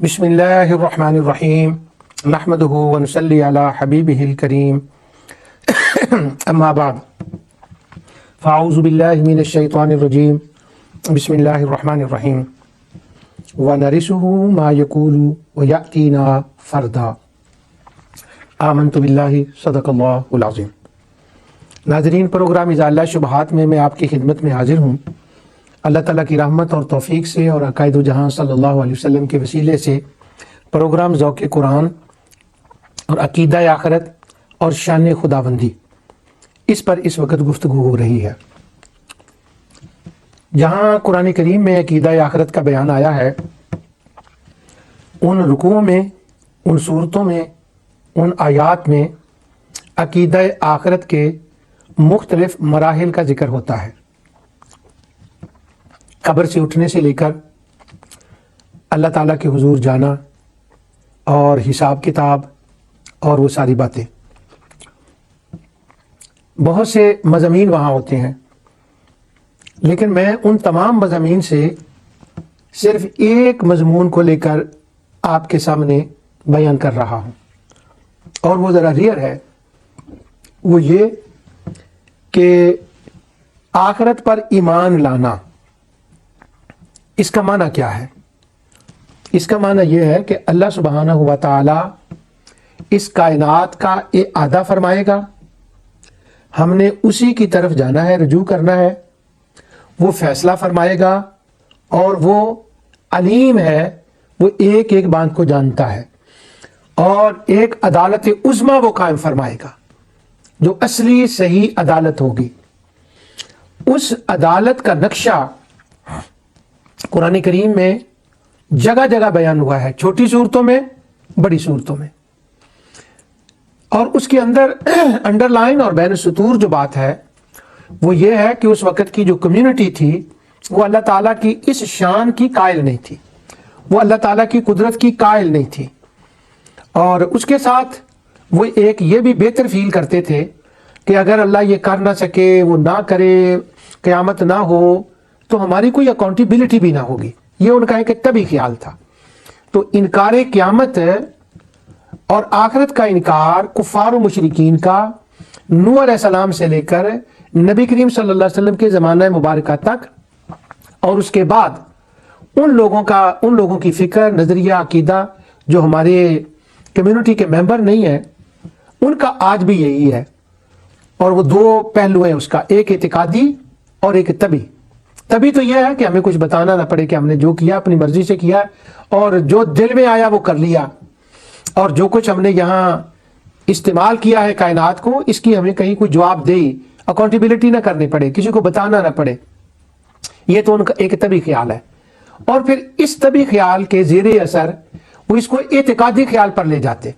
بسم اللہ الرحمن الرحیم نحمدہ ونصلی علی حبیبہ الکریم اما بعد فاعوذ باللہ من الشیطان الرجیم بسم اللہ الرحمن الرحیم ونرثہ ما یقول ویأتینا فردا آمنت باللہ صدق اللہ العظیم۔ ناظرین، پروگرام ازالہ شبہات میں میں آپ کی خدمت میں حاضر ہوں۔ اللہ تعالیٰ کی رحمت اور توفیق سے اور عقائد و جہاں صلی اللہ علیہ وسلم کے وسیلے سے پروگرام ذوق قرآن اور عقیدہ آخرت اور شان خداوندی، اس پر اس وقت گفتگو ہو رہی ہے۔ جہاں قرآن کریم میں عقیدہ آخرت کا بیان آیا ہے، ان رکوعوں میں، ان صورتوں میں، ان آیات میں عقیدہ آخرت کے مختلف مراحل کا ذکر ہوتا ہے، قبر سے اٹھنے سے لے کر اللہ تعالیٰ کے حضور جانا اور حساب کتاب اور وہ ساری باتیں۔ بہت سے مضامین وہاں ہوتے ہیں، لیکن میں ان تمام مضامین سے صرف ایک مضمون کو لے کر آپ کے سامنے بیان کر رہا ہوں، اور وہ ذرا ریئر ہے۔ وہ یہ کہ آخرت پر ایمان لانا، اس کا معنی کیا ہے؟ اس کا معنی یہ ہے کہ اللہ سبحانہ و تعالی اس کائنات کا اعادہ فرمائے گا، ہم نے اسی کی طرف جانا ہے، رجوع کرنا ہے، وہ فیصلہ فرمائے گا، اور وہ علیم ہے، وہ ایک ایک بات کو جانتا ہے، اور ایک عدالت عظمیٰ وہ قائم فرمائے گا جو اصلی صحیح عدالت ہوگی۔ اس عدالت کا نقشہ قرآن کریم میں جگہ جگہ بیان ہوا ہے، چھوٹی صورتوں میں، بڑی صورتوں میں، اور اس کے اندر انڈر لائن اور بین سطور جو بات ہے وہ یہ ہے کہ اس وقت کی جو کمیونٹی تھی وہ اللہ تعالیٰ کی اس شان کی قائل نہیں تھی، وہ اللہ تعالیٰ کی قدرت کی قائل نہیں تھی، اور اس کے ساتھ وہ ایک یہ بھی بہتر فیل کرتے تھے کہ اگر اللہ یہ کر نہ سکے، وہ نہ کرے، قیامت نہ ہو، تو ہماری کوئی اکاؤنٹیبلٹی بھی نہ ہوگی۔ یہ ان کا ایک طبی خیال تھا۔ تو انکار قیامت اور آخرت کا انکار کفار و مشرکین کا نوح علیہ السلام سے لے کر نبی کریم صلی اللہ علیہ وسلم کے زمانہ مبارکہ تک، اور اس کے بعد ان لوگوں کی فکر، نظریہ، عقیدہ جو ہمارے کمیونٹی کے ممبر نہیں ہیں، ان کا آج بھی یہی ہے، اور وہ دو پہلو ہیں اس کا، ایک اعتقادی اور ایک طبی۔ طبی تو یہ ہے کہ ہمیں کچھ بتانا نہ پڑے کہ ہم نے جو کیا اپنی مرضی سے کیا، اور جو دل میں آیا وہ کر لیا، اور جو کچھ ہم نے یہاں استعمال کیا ہے کائنات کو، اس کی ہمیں کہیں کوئی جواب دے، اکاؤنٹیبلٹی نہ کرنی پڑے، کسی کو بتانا نہ پڑے۔ یہ تو ان کا ایک طبی خیال ہے، اور پھر اس طبی خیال کے زیر اثر وہ اس کو اعتقادی خیال پر لے جاتے،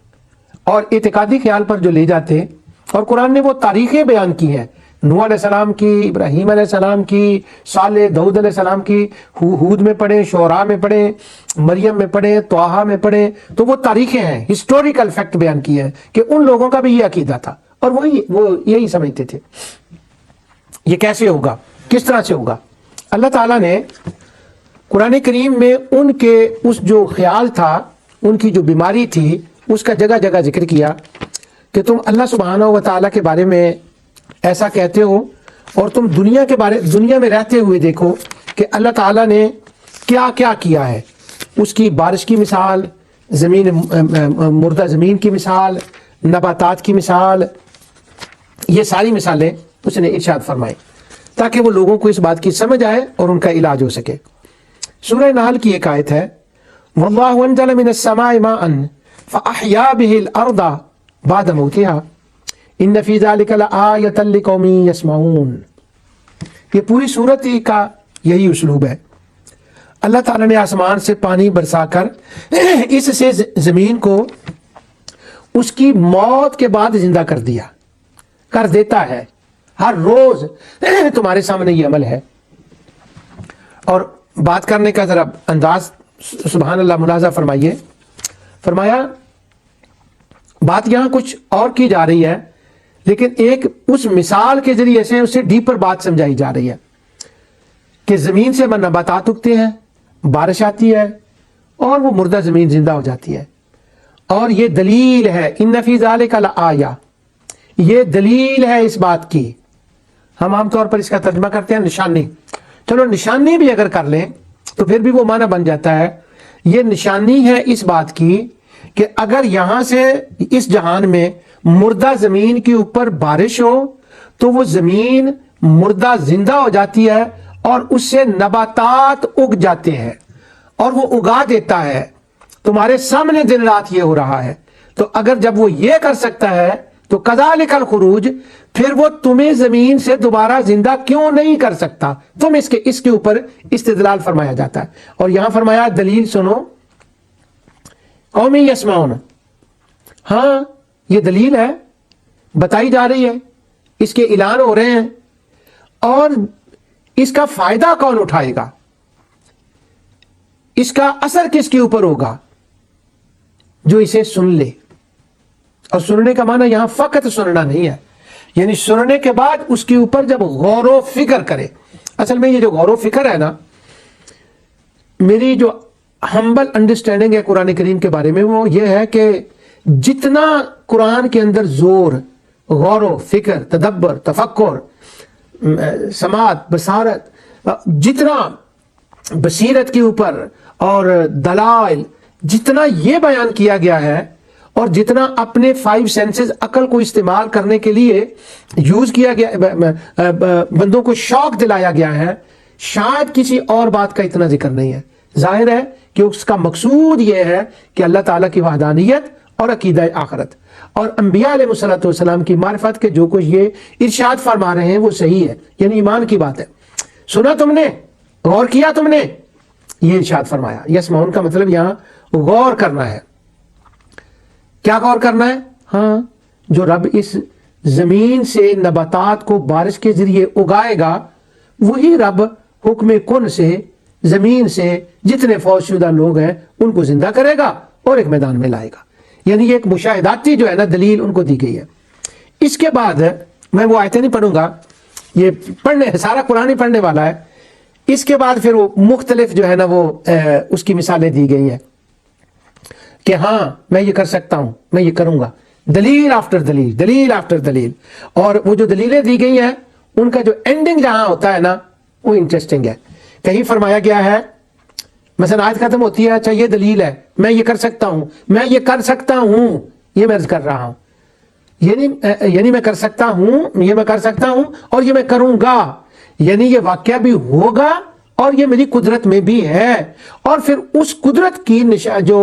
اور اعتقادی خیال پر جو لے جاتے، اور قرآن نے وہ تاریخیں بیان کی ہیں، نوح علیہ السلام کی، ابراہیم علیہ السلام کی، صالح، داؤد علیہ السلام کی، ہود میں پڑھیں، شعراء میں پڑھیں، مریم میں پڑھیں، طٰہٰ میں پڑھیں، تو وہ تاریخیں ہیں، ہسٹوریکل فیکٹ بیان کیے ہیں کہ ان لوگوں کا بھی یہ عقیدہ تھا، اور وہ یہی سمجھتے تھے۔ یہ کیسے ہوگا، کس طرح سے ہوگا؟ اللہ تعالیٰ نے قرآن کریم میں ان کے اس جو خیال تھا، ان کی جو بیماری تھی، اس کا جگہ جگہ ذکر کیا کہ تم اللہ سبحانہ و تعالیٰ کے بارے میں ایسا کہتے ہو، اور تم دنیا میں رہتے ہوئے دیکھو کہ اللہ تعالیٰ نے کیا کیا کیا ہے۔ اس کی بارش کی مثال، مردہ زمین کی مثال، نباتات کی مثال، یہ ساری مثالیں اس نے ارشاد فرمائی تاکہ وہ لوگوں کو اس بات کی سمجھ آئے اور ان کا علاج ہو سکے۔ سورہ نحل کی ایک آیت ہے، وَاللَّهُ أَنزَلَ مِنَ السَّمَاءِ مَاءً فَأَحْيَا بِهِ الْأَرْضَ بَعْدَ مَوْتِهَا ان فی ذلک لآیۃ لقوم یسمعون۔ یہ پوری صورت کا یہی اسلوب ہے۔ اللہ تعالیٰ نے آسمان سے پانی برسا کر اس سے زمین کو اس کی موت کے بعد زندہ کر دیتا ہے۔ ہر روز تمہارے سامنے یہ عمل ہے، اور بات کرنے کا ذرا انداز سبحان اللہ ملاحظہ فرمائیے۔ فرمایا بات یہاں کچھ اور کی جا رہی ہے، لیکن ایک اس مثال کے ذریعے سے اس سے ڈیپر بات سمجھائی جا رہی ہے کہ زمین سے نباتات اگتے ہیں، بارش آتی ہے اور وہ مردہ زمین زندہ ہو جاتی ہے. اور یہ دلیل ہے، ان فی ذالک لآیہ، یہ دلیل ہے اس بات کی. ہم عام طور پر اس کا ترجمہ کرتے ہیں نشانی. چلو نشانی بھی اگر کر لیں تو پھر بھی وہ معنی بن جاتا ہے. یہ نشانی ہے اس بات کی کہ اگر یہاں سے اس جہان میں مردہ زمین کے اوپر بارش ہو تو وہ زمین مردہ زندہ ہو جاتی ہے اور اس سے نباتات اگ جاتے ہیں اور وہ اگا دیتا ہے. تمہارے سامنے دن رات یہ ہو رہا ہے. تو اگر جب وہ یہ کر سکتا ہے تو کذالک الخروج، پھر وہ تمہیں زمین سے دوبارہ زندہ کیوں نہیں کر سکتا؟ تم اس کے اوپر استدلال فرمایا جاتا ہے. اور یہاں فرمایا دلیل سنو، قوم یسمعون. ہاں یہ دلیل ہے، بتائی جا رہی ہے، اس کے اعلان ہو رہے ہیں. اور اس کا فائدہ کون اٹھائے گا؟ اس کا اثر کس کے اوپر ہوگا؟ جو اسے سن لے. اور سننے کا معنی یہاں فقط سننا نہیں ہے، یعنی سننے کے بعد اس کے اوپر جب غور و فکر کرے. اصل میں یہ جو غور و فکر ہے نا، میری جو ہمبل انڈرسٹینڈنگ ہے قرآن کریم کے بارے میں وہ یہ ہے کہ جتنا قرآن کے اندر زور غور و فکر، تدبر، تفکر، سماعت، بصارت، جتنا بصیرت کے اوپر اور دلائل جتنا یہ بیان کیا گیا ہے اور جتنا اپنے 5 سینسز عقل کو استعمال کرنے کے لیے یوز کیا گیا، بندوں کو شوق دلایا گیا ہے، شاید کسی اور بات کا اتنا ذکر نہیں ہے. ظاہر ہے کہ اس کا مقصود یہ ہے کہ اللہ تعالیٰ کی وحدانیت اور عقیدہ آخرت اور انبیاء علیہ الصلوۃ والسلام کی معرفت کے جو کچھ یہ ارشاد فرما رہے ہیں وہ صحیح ہے، یعنی ایمان کی بات ہے. سنا تم نے، غور کیا تم نے، یہ ارشاد فرمایا. یسمعون کا مطلب یہاں غور کرنا ہے. کیا غور کرنا ہے؟ ہاں جو رب اس زمین سے نباتات کو بارش کے ذریعے اگائے گا، وہی رب حکم کن سے زمین سے جتنے فوت شدہ لوگ ہیں ان کو زندہ کرے گا اور ایک میدان میں لائے گا. یعنی یہ ایک مشاہداتی جو ہے نا دلیل ان کو دی گئی ہے. اس کے بعد میں وہ آیتیں نہیں پڑھوں گا، یہ پڑھنے سارا قرآن ہی پڑھنے والا ہے. اس کے بعد پھر وہ مختلف جو ہے نا وہ اس کی مثالیں دی گئی ہیں کہ ہاں میں یہ کر سکتا ہوں، میں یہ کروں گا. دلیل آفٹر دلیل، دلیل آفٹر دلیل. اور وہ جو دلیلیں دی گئی ہیں ان کا جو اینڈنگ جہاں ہوتا ہے نا وہ انٹرسٹنگ ہے. کہیں فرمایا گیا ہے، مثلا آیت ختم ہوتی ہے، اچھا یہ دلیل ہے، میں یہ کر سکتا ہوں، میں یہ کر سکتا ہوں، یہ میں عرض کر رہا ہوں، یعنی میں کر سکتا ہوں، یہ میں کر سکتا ہوں اور یہ میں کروں گا، یعنی یہ واقعہ بھی ہوگا اور یہ میری قدرت میں بھی ہے. اور پھر اس قدرت کی جو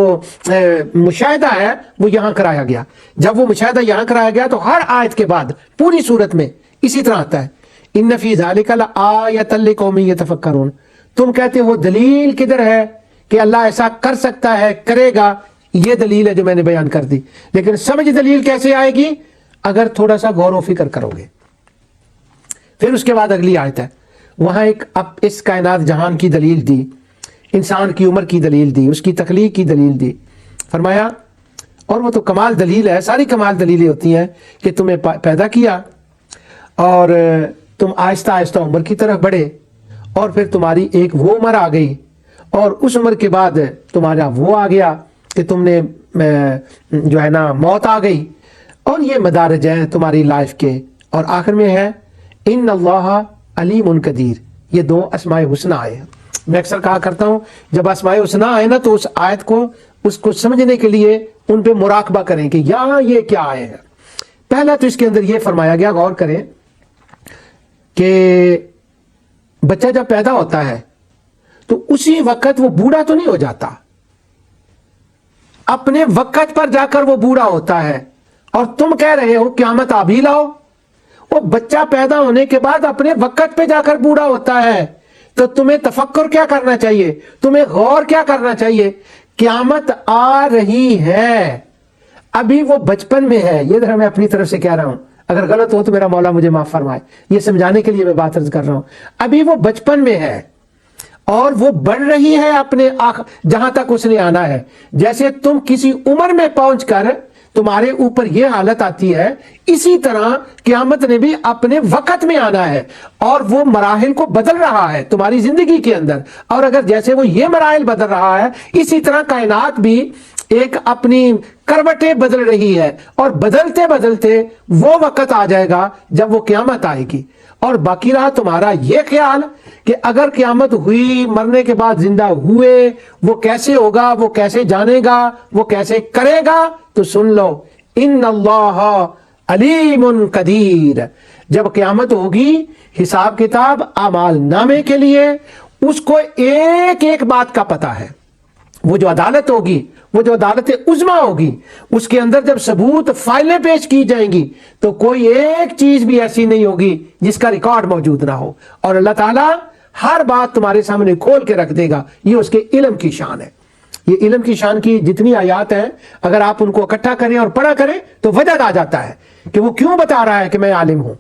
مشاہدہ ہے وہ یہاں کرایا گیا. جب وہ مشاہدہ یہاں کرایا گیا تو ہر آیت کے بعد پوری صورت میں اسی طرح آتا ہے، ان فی ذالک لآیۃ لقوم یتفکرون. تم کہتے ہو دلیل کدھر ہے کہ اللہ ایسا کر سکتا ہے، کرے گا. یہ دلیل ہے جو میں نے بیان کر دی، لیکن سمجھ دلیل کیسے آئے گی؟ اگر تھوڑا سا غور و فکر کرو گے. پھر اس کے بعد اگلی آیت ہے، وہاں ایک اس کائنات جہان کی دلیل دی، انسان کی عمر کی دلیل دی، اس کی تخلیق کی دلیل دی. فرمایا اور وہ تو کمال دلیل ہے، ساری کمال دلیلیں ہوتی ہیں کہ تمہیں پیدا کیا اور تم آہستہ آہستہ عمر کی طرف بڑھے اور پھر تمہاری ایک وہ عمر آ گئی اور اس عمر کے بعد تمہارا وہ آ گیا کہ تم نے جو ہے نا موت آ گئی. اور یہ مدارج ہیں تمہاری لائف کے. اور آخر میں ہے ان اللہ علیم قدیر. یہ 2 اسماء حسنی آئے ہیں. میں اکثر کہا کرتا ہوں جب اسماء حسنی آئے نا تو اس آیت کو اس کو سمجھنے کے لیے ان پہ مراقبہ کریں کہ یہاں یہ کیا آئے ہیں. پہلا تو اس کے اندر یہ فرمایا گیا، غور کریں کہ بچہ جب پیدا ہوتا ہے تو اسی وقت وہ بوڑھا تو نہیں ہو جاتا، اپنے وقت پر جا کر وہ بوڑھا ہوتا ہے. اور تم کہہ رہے ہو قیامت ابھی لاؤ. وہ بچہ پیدا ہونے کے بعد اپنے وقت پہ جا کر بوڑھا ہوتا ہے. تو تمہیں تفکر کیا کرنا چاہیے، تمہیں غور کیا کرنا چاہیے؟ قیامت آ رہی ہے، ابھی وہ بچپن میں ہے. یہ ذرا میں اپنی طرف سے کہہ رہا ہوں، اگر غلط ہو تو میرا مولا مجھے معاف فرمائے. یہ سمجھانے کے لیے میں بات عرض کر رہا ہوں. ابھی وہ بچپن میں ہے اور وہ بڑھ رہی ہے اپنے جہاں تک اس نے آنا ہے. جیسے تم کسی عمر میں پہنچ کر تمہارے اوپر یہ حالت آتی ہے، اسی طرح قیامت نے بھی اپنے وقت میں آنا ہے، اور وہ مراحل کو بدل رہا ہے تمہاری زندگی کے اندر. اور اگر جیسے وہ یہ مراحل بدل رہا ہے، اسی طرح کائنات بھی ایک اپنی کروٹیں بدل رہی ہے، اور بدلتے بدلتے وہ وقت آ جائے گا جب وہ قیامت آئے گی. اور باقی رہا تمہارا یہ خیال کہ اگر قیامت ہوئی، مرنے کے بعد زندہ ہوئے، وہ کیسے ہوگا، وہ کیسے جانے گا، وہ کیسے کرے گا، تو سن لو، ان اللہ علیم قدیر. جب قیامت ہوگی، حساب کتاب اعمال نامے کے لیے اس کو ایک ایک بات کا پتہ ہے. وہ جو عدالت ہوگی، وہ جو عدالت عظمیٰ ہوگی، اس کے اندر جب ثبوت فائلیں پیش کی جائیں گی تو کوئی ایک چیز بھی ایسی نہیں ہوگی جس کا ریکارڈ موجود نہ ہو، اور اللہ تعالیٰ ہر بات تمہارے سامنے کھول کے رکھ دے گا. یہ اس کے علم کی شان ہے. یہ علم کی شان کی جتنی آیات ہیں، اگر آپ ان کو اکٹھا کریں اور پڑھا کریں تو وجد آ جاتا ہے کہ وہ کیوں بتا رہا ہے کہ میں عالم ہوں.